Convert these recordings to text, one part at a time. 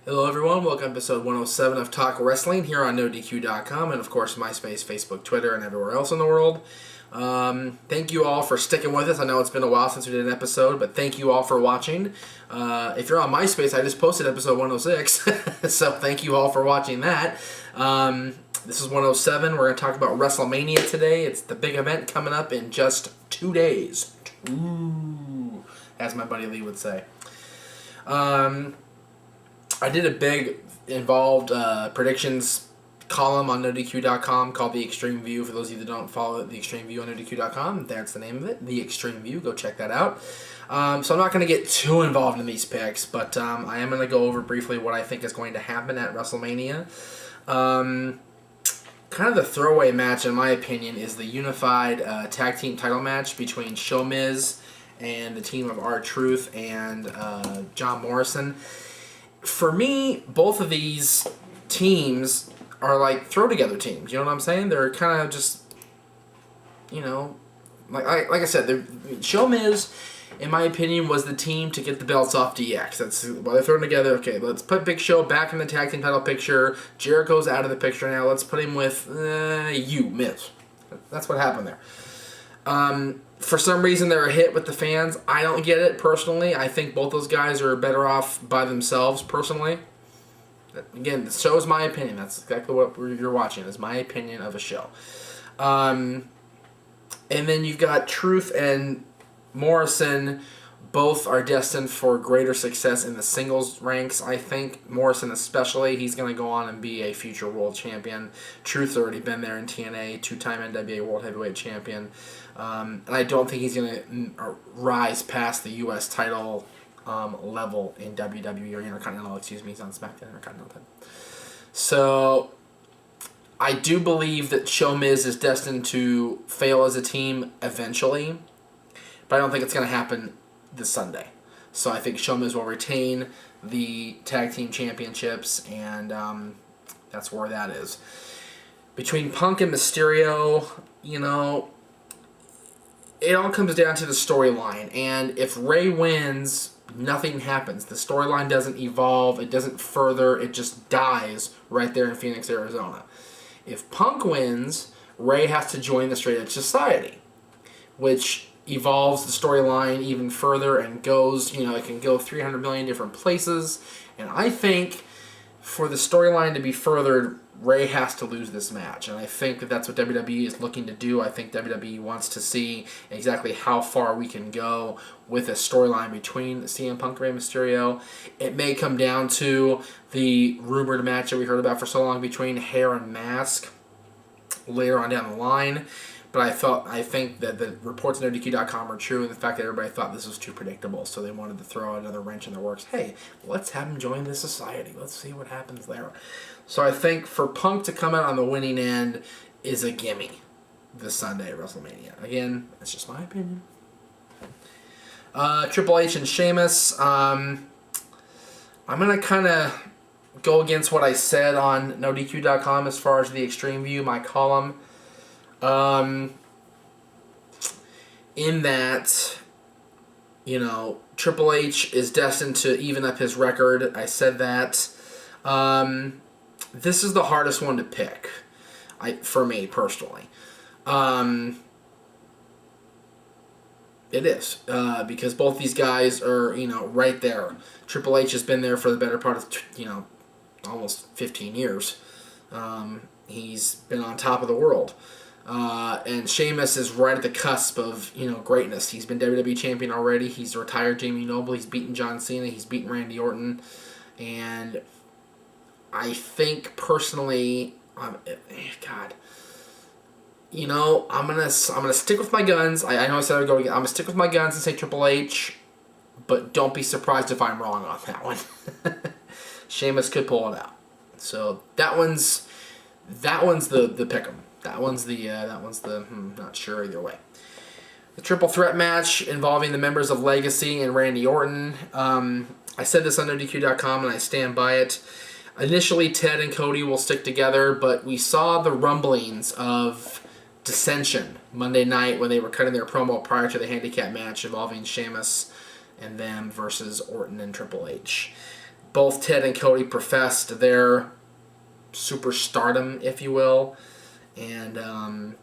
Hello everyone, welcome to episode 107 of Talk Wrestling here on NoDQ.com and of course MySpace, Facebook, Twitter, and everywhere else in the world. Thank you all for sticking with us. I know it's been a while since we did an episode, but thank you all for watching. If you're on MySpace, I just posted episode 106, so thank you all for watching that. This is 107. We're going to talk about WrestleMania today. It's the big event coming up in just 2 days. Ooh, as my buddy Lee would say. I did a big involved predictions column on NoDQ.com called The Extreme View. For those of you that don't follow it, The Extreme View on NoDQ.com, that's the name of it, The Extreme View. Go check that out. So I'm not going to get too involved in these picks, but I am going to go over briefly what I think is going to happen at WrestleMania. Kind of the throwaway match, in my opinion, is the unified tag team title match between Sheamus and the team of R-Truth and John Morrison. For me, both of these teams are like throw-together teams. You know what I'm saying? They're kind of just, you know, like I said, Sheamus, in my opinion, was the team to get the belts off DX. That's why they're thrown together. Okay, let's put Big Show back in the tag team title picture. Jericho's out of the picture now. Let's put him with Miz. That's what happened there. For some reason, they're a hit with the fans. I don't get it, personally. I think both those guys are better off by themselves, personally. Again, the show is my opinion. That's exactly what you're watching, is my opinion of a show. And then you've got Truth and Morrison. Both are destined for greater success in the singles ranks, I think. Morrison especially. He's going to go on and be a future world champion. Truth's already been there in TNA, two-time NWA World Heavyweight Champion. And I don't think he's going to rise past the U.S. title level in WWE or Intercontinental. He's on SmackDown Intercontinental. So I do believe that Sheamus is destined to fail as a team eventually, but I don't think it's going to happen this Sunday. So I think Sheamus will retain the tag team championships, and that's where that is. Between Punk and Mysterio, you know, it all comes down to the storyline. And if Ray wins, nothing happens. The storyline doesn't evolve. It doesn't further. It just dies right there in Phoenix, Arizona. If Punk wins, Ray has to join the Straight Edge Society, which evolves the storyline even further and goes, you know, it can go 300 million different places. And I think for the storyline to be furthered, Ray has to lose this match. And I think that that's what WWE is looking to do. I think WWE wants to see exactly how far we can go with a storyline between CM Punk and Rey Mysterio. It may come down to the rumored match that we heard about for so long between Hair and Mask later on down the line. But I think that the reports on NoDQ.com are true, and the fact that everybody thought this was too predictable, so they wanted to throw another wrench in the works. Hey, let's have him join the society. Let's see what happens there. So I think for Punk to come out on the winning end is a gimme this Sunday at WrestleMania. Again, that's just my opinion. Triple H and Sheamus. I'm going to kind of go against what I said on NoDQ.com as far as the Extreme View, my column. In that, you know, Triple H is destined to even up his record. I said that. This is the hardest one to pick, for me personally. It is, because both these guys are, you know, right there. Triple H has been there for the better part of, you know, almost 15 years. He's been on top of the world. And Sheamus is right at the cusp of, you know, greatness. He's been WWE champion already. He's retired Jamie Noble. He's beaten John Cena. He's beaten Randy Orton. And I think personally, God, you know, I'm gonna stick with my guns. I know I said I would go again. I'm gonna stick with my guns and say Triple H, but don't be surprised if I'm wrong on that one. Sheamus could pull it out. So that one's the pick'em. That one's the not sure either way. The triple threat match involving the members of Legacy and Randy Orton. I said this on NoDQ.com and I stand by it. Initially, Ted and Cody will stick together, but we saw the rumblings of dissension Monday night when they were cutting their promo prior to the handicap match involving Sheamus and them versus Orton and Triple H. Both Ted and Cody professed their superstardom, if you will, and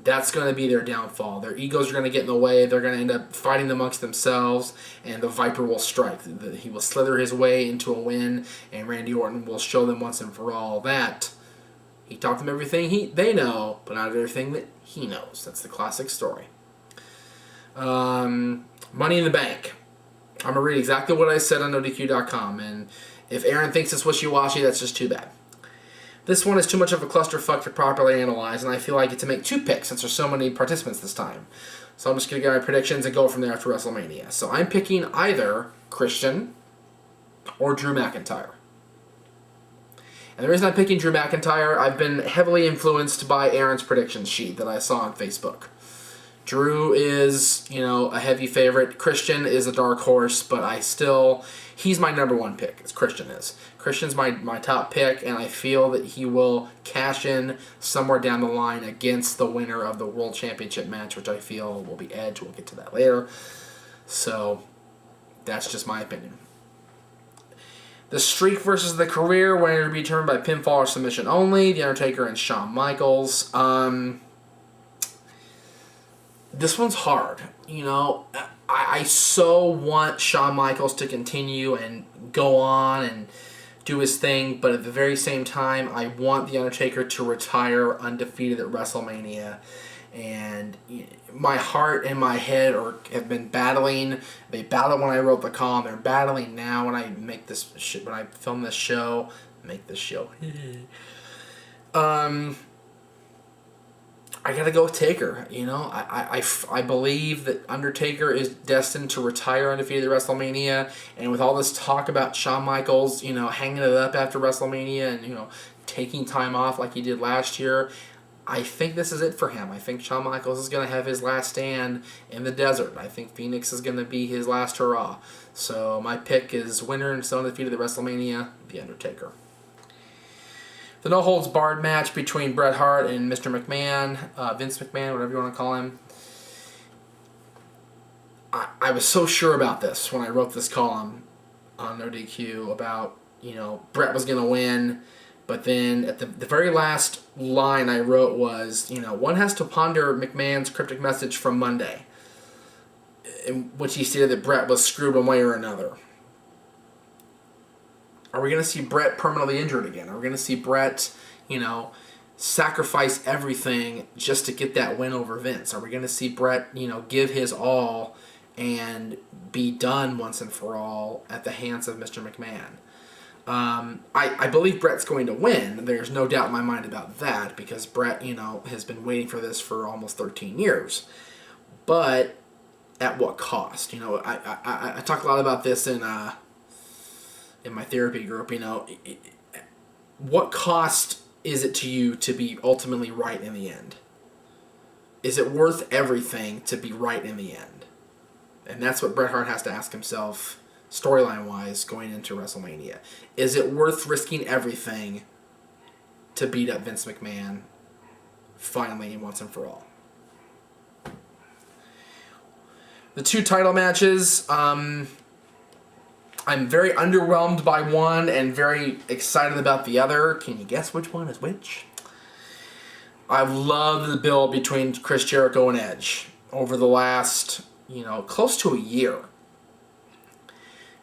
that's going to be their downfall. Their egos are going to get in the way. They're going to end up fighting amongst themselves, and the Viper will strike. He will slither his way into a win, and Randy Orton will show them once and for all that he taught them everything they know, but not everything that he knows. That's the classic story. Money in the Bank. I'm going to read exactly what I said on ODQ.com, and if Aaron thinks it's wishy-washy, that's just too bad. This one is too much of a clusterfuck to properly analyze, and I feel I get to make 2 picks since there's so many participants this time. So I'm just going to get my predictions and go from there after WrestleMania. So I'm picking either Christian or Drew McIntyre. And the reason I'm picking Drew McIntyre, I've been heavily influenced by Aaron's prediction sheet that I saw on Facebook. Drew is, a heavy favorite. Christian is a dark horse, but he's my number 1 pick, as Christian is. Christian's my top pick, and I feel that he will cash in somewhere down the line against the winner of the World Championship match, which I feel will be Edge. We'll get to that later. So, that's just my opinion. The Streak versus the Career, winner to be determined by pinfall or submission only. The Undertaker and Shawn Michaels. This one's hard. I so want Shawn Michaels to continue and go on and do his thing, but at the very same time, I want The Undertaker to retire undefeated at WrestleMania. And my heart and my head have been battling. They battled when I wrote the column. They're battling now when I make this when I film this show. I gotta go with Taker. I believe that Undertaker is destined to retire undefeated at WrestleMania, and with all this talk about Shawn Michaels, hanging it up after WrestleMania and taking time off like he did last year, I think this is it for him. I think Shawn Michaels is gonna have his last stand in the desert. I think Phoenix is gonna be his last hurrah. So my pick is winner and still undefeated at WrestleMania, The Undertaker. The no-holds-barred match between Bret Hart and Mr. McMahon, Vince McMahon, whatever you want to call him. I was so sure about this when I wrote this column on ODQ about, Bret was going to win. But then at the very last line I wrote was, one has to ponder McMahon's cryptic message from Monday, in which he stated that Bret was screwed one way or another. Are we going to see Bret permanently injured again? Are we going to see Bret, sacrifice everything just to get that win over Vince? Are we going to see Bret, give his all and be done once and for all at the hands of Mr. McMahon? I believe Bret's going to win. There's no doubt in my mind about that because Bret, has been waiting for this for almost 13 years. But at what cost? I talk a lot about this in my therapy group. What cost is it to you to be ultimately right in the end? Is it worth everything to be right in the end? And that's what Bret Hart has to ask himself storyline-wise going into WrestleMania. Is it worth risking everything to beat up Vince McMahon finally and once and for all? The 2 title matches, I'm very underwhelmed by one and very excited about the other. Can you guess which one is which? I've loved the build between Chris Jericho and Edge over the last, close to a year.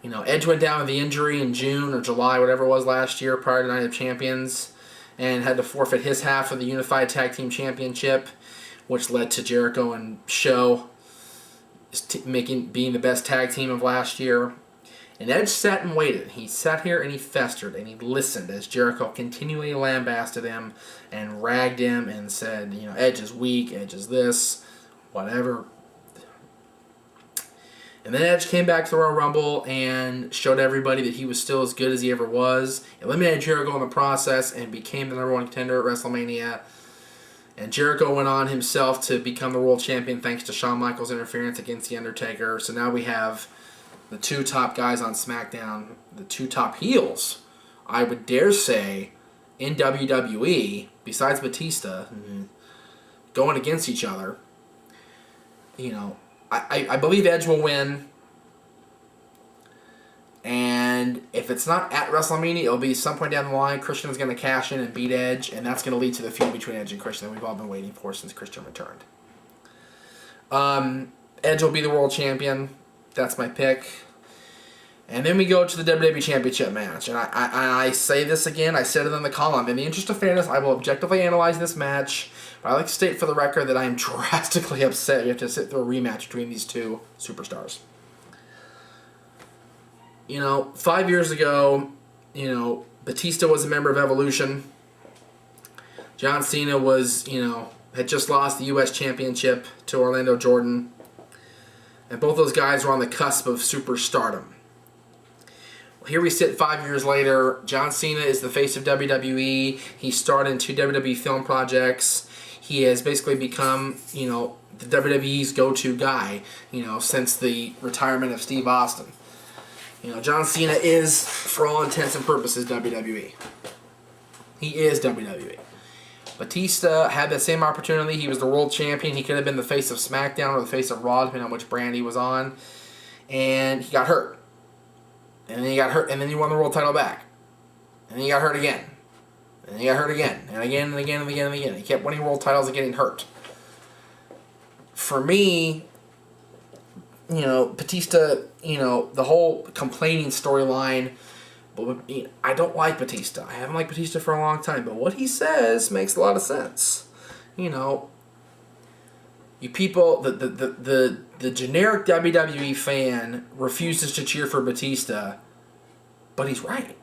Edge went down with the injury in June or July, whatever it was last year, prior to Night of Champions, and had to forfeit his half of the Unified Tag Team Championship, which led to Jericho and Show being the best tag team of last year. And Edge sat and waited. He sat here and he festered and he listened as Jericho continually lambasted him and ragged him and said, Edge is weak, Edge is this, whatever. And then Edge came back to the Royal Rumble and showed everybody that he was still as good as he ever was. Eliminated Jericho in the process and became the number 1 contender at WrestleMania. And Jericho went on himself to become the world champion thanks to Shawn Michaels' interference against The Undertaker. So now we have the 2 top guys on SmackDown, the 2 top heels, I would dare say, in WWE, besides Batista, going against each other. I believe Edge will win. And If it's not at WrestleMania, it'll be some point down the line. Christian is going to cash in and beat Edge, and that's going to lead to the feud between Edge and Christian that we've all been waiting for since Christian returned. Edge will be the world champion. That's my pick. And then we go to the WWE Championship match. And I say this again, I said it in the column. In the interest of fairness, I will objectively analyze this match. But I like to state for the record that I am drastically upset we have to sit through a rematch between these two superstars. 5 years ago, Batista was a member of Evolution. John Cena was, had just lost the U.S. Championship to Orlando Jordan. And both those guys were on the cusp of superstardom. Well, here we sit 5 years later. John Cena is the face of WWE. He starred in 2 WWE film projects. He has basically become, the WWE's go-to guy, since the retirement of Steve Austin. John Cena is, for all intents and purposes, WWE. He is WWE. Batista had that same opportunity. He was the world champion. He could have been the face of SmackDown or the face of Raw, depending on which brand he was on. And he got hurt. And then he got hurt, and then he won the world title back. And then he got hurt again. And then he got hurt again. And again, and again, and again, and again. He kept winning world titles and getting hurt. For me, Batista, the whole complaining storyline, but I don't like Batista. I haven't liked Batista for a long time, but what he says makes a lot of sense. You people, the generic WWE fan refuses to cheer for Batista, but he's right.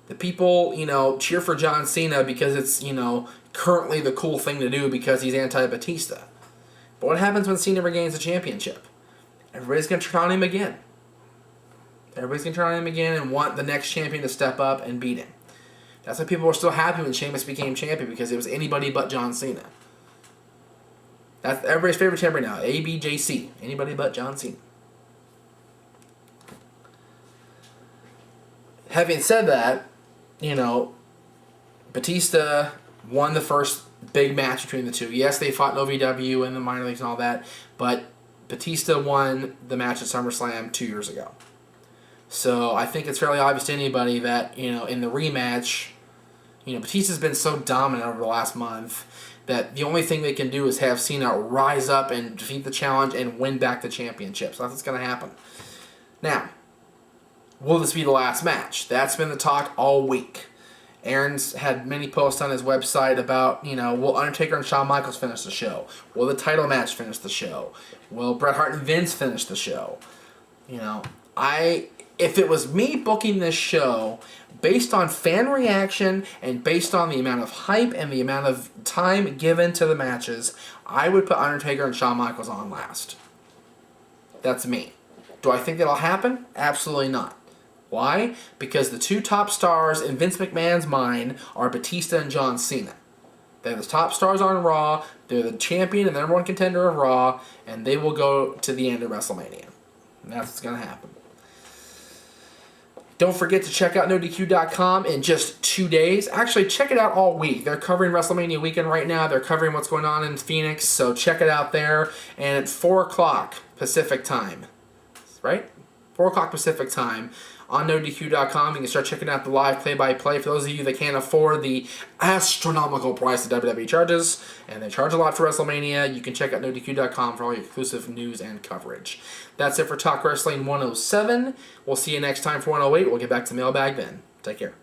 The people, cheer for John Cena because it's, currently the cool thing to do because he's anti-Batista. But what happens when Cena regains the championship? Everybody's going to turn on him again. Everybody's going to turn on him again and want the next champion to step up and beat him. That's why people were still happy when Sheamus became champion, because it was anybody but John Cena. That's everybody's favorite champion now. ABJC. Anybody but John Cena. Having said that, Batista won the first big match between the two. Yes, they fought in OVW and the minor leagues and all that, but Batista won the match at SummerSlam 2 years ago. So I think it's fairly obvious to anybody that, in the rematch, Batista's been so dominant over the last month that the only thing they can do is have Cena rise up and defeat the challenge and win back the championship. So that's what's going to happen. Now, will this be the last match? That's been the talk all week. Aaron's had many posts on his website about, will Undertaker and Shawn Michaels finish the show? Will the title match finish the show? Will Bret Hart and Vince finish the show? If it was me booking this show, based on fan reaction and based on the amount of hype and the amount of time given to the matches, I would put Undertaker and Shawn Michaels on last. That's me. Do I think that'll happen? Absolutely not. Why? Because the two top stars in Vince McMahon's mind are Batista and John Cena. They're the top stars on Raw, they're the champion and the number one contender of Raw, and they will go to the end of WrestleMania. And that's what's going to happen. Don't forget to check out NoDQ.com in just 2 days. Actually, check it out all week. They're covering WrestleMania weekend right now. They're covering what's going on in Phoenix, so check it out there. And at 4 o'clock Pacific time, right? 4 o'clock Pacific time on NoDQ.com. You can start checking out the live play-by-play. For those of you that can't afford the astronomical price that WWE charges, and they charge a lot for WrestleMania, you can check out NoDQ.com for all your exclusive news and coverage. That's it for Talk Wrestling 107. We'll see you next time for 108. We'll get back to mailbag then. Take care.